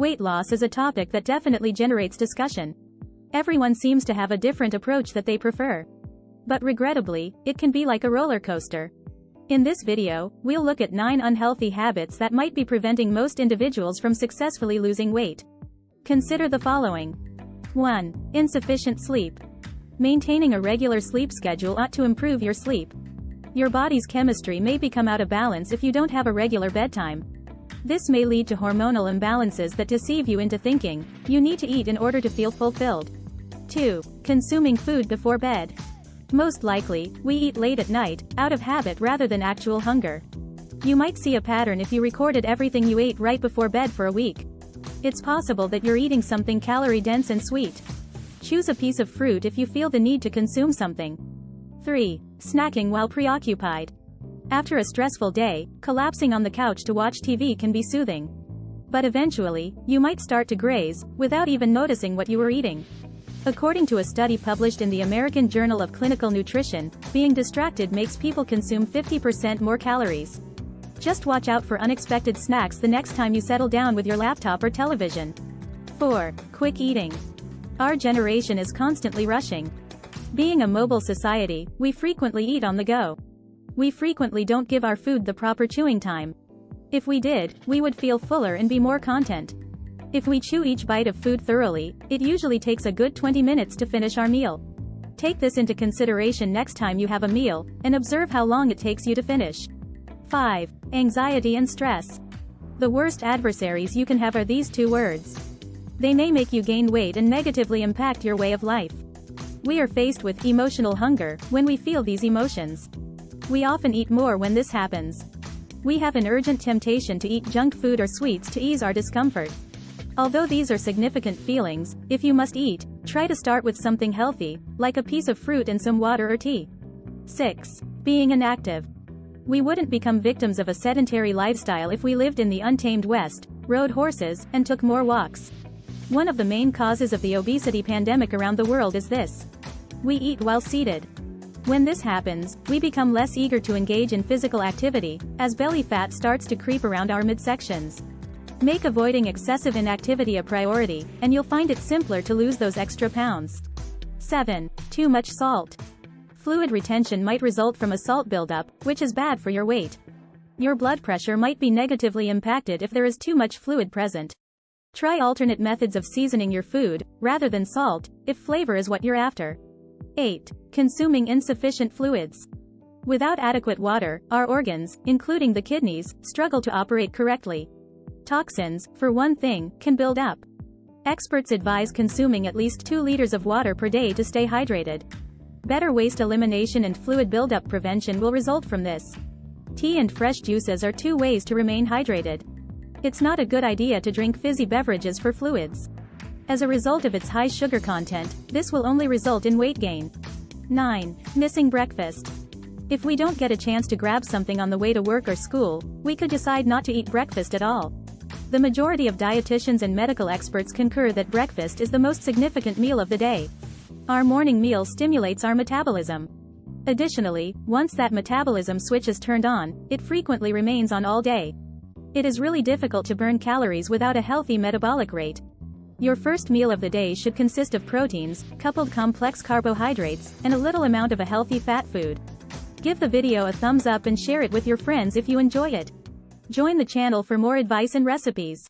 Weight loss is a topic that definitely generates discussion. Everyone seems to have a different approach that they prefer. But regrettably, it can be like a roller coaster. In this video, we'll look at 9 unhealthy habits that might be preventing most individuals from successfully losing weight. Consider the following. 1. Insufficient sleep. Maintaining a regular sleep schedule ought to improve your sleep. Your body's chemistry may become out of balance if you don't have a regular bedtime. This may lead to hormonal imbalances that deceive you into thinking you need to eat in order to feel fulfilled. 2. Consuming food before bed. Most likely, we eat late at night, out of habit rather than actual hunger. You might see a pattern if you recorded everything you ate right before bed for a week. It's possible that you're eating something calorie-dense and sweet. Choose a piece of fruit if you feel the need to consume something. 3. Snacking while preoccupied. After a stressful day, collapsing on the couch to watch TV can be soothing. But eventually, you might start to graze, without even noticing what you were eating. According to a study published in the American Journal of Clinical Nutrition, being distracted makes people consume 50% more calories. Just watch out for unexpected snacks the next time you settle down with your laptop or television. 4. Quick eating. Our generation is constantly rushing. Being a mobile society, we frequently eat on the go. We frequently don't give our food the proper chewing time. If we did, we would feel fuller and be more content. If we chew each bite of food thoroughly, it usually takes a good 20 minutes to finish our meal. Take this into consideration next time you have a meal, and observe how long it takes you to finish. 5. Anxiety and stress. The worst adversaries you can have are these 2 words. They may make you gain weight and negatively impact your way of life. We are faced with emotional hunger when we feel these emotions. We often eat more when this happens. We have an urgent temptation to eat junk food or sweets to ease our discomfort. Although these are significant feelings, if you must eat, try to start with something healthy, like a piece of fruit and some water or tea. 6. Being inactive. We wouldn't become victims of a sedentary lifestyle if we lived in the untamed West, rode horses, and took more walks. One of the main causes of the obesity pandemic around the world is this. We eat while seated. When this happens, we become less eager to engage in physical activity, as belly fat starts to creep around our midsections. Make avoiding excessive inactivity a priority, and you'll find it simpler to lose those extra pounds. 7. Too much salt. Fluid retention might result from a salt buildup, which is bad for your weight. Your blood pressure might be negatively impacted if there is too much fluid present. Try alternate methods of seasoning your food, rather than salt, if flavor is what you're after. 8. Consuming insufficient fluids. Without adequate water, our organs, including the kidneys, struggle to operate correctly. Toxins, for one thing, can build up. Experts advise consuming at least 2 liters of water per day to stay hydrated. Better waste elimination and fluid buildup prevention will result from this. Tea and fresh juices are 2 ways to remain hydrated. It's not a good idea to drink fizzy beverages for fluids. As a result of its high sugar content, this will only result in weight gain. 9. Missing breakfast. If we don't get a chance to grab something on the way to work or school, we could decide not to eat breakfast at all. The majority of dietitians and medical experts concur that breakfast is the most significant meal of the day. Our morning meal stimulates our metabolism. Additionally, once that metabolism switch is turned on, it frequently remains on all day. It is really difficult to burn calories without a healthy metabolic rate. Your first meal of the day should consist of proteins, coupled complex carbohydrates, and a little amount of a healthy fat food. Give the video a thumbs up and share it with your friends if you enjoy it. Join the channel for more advice and recipes.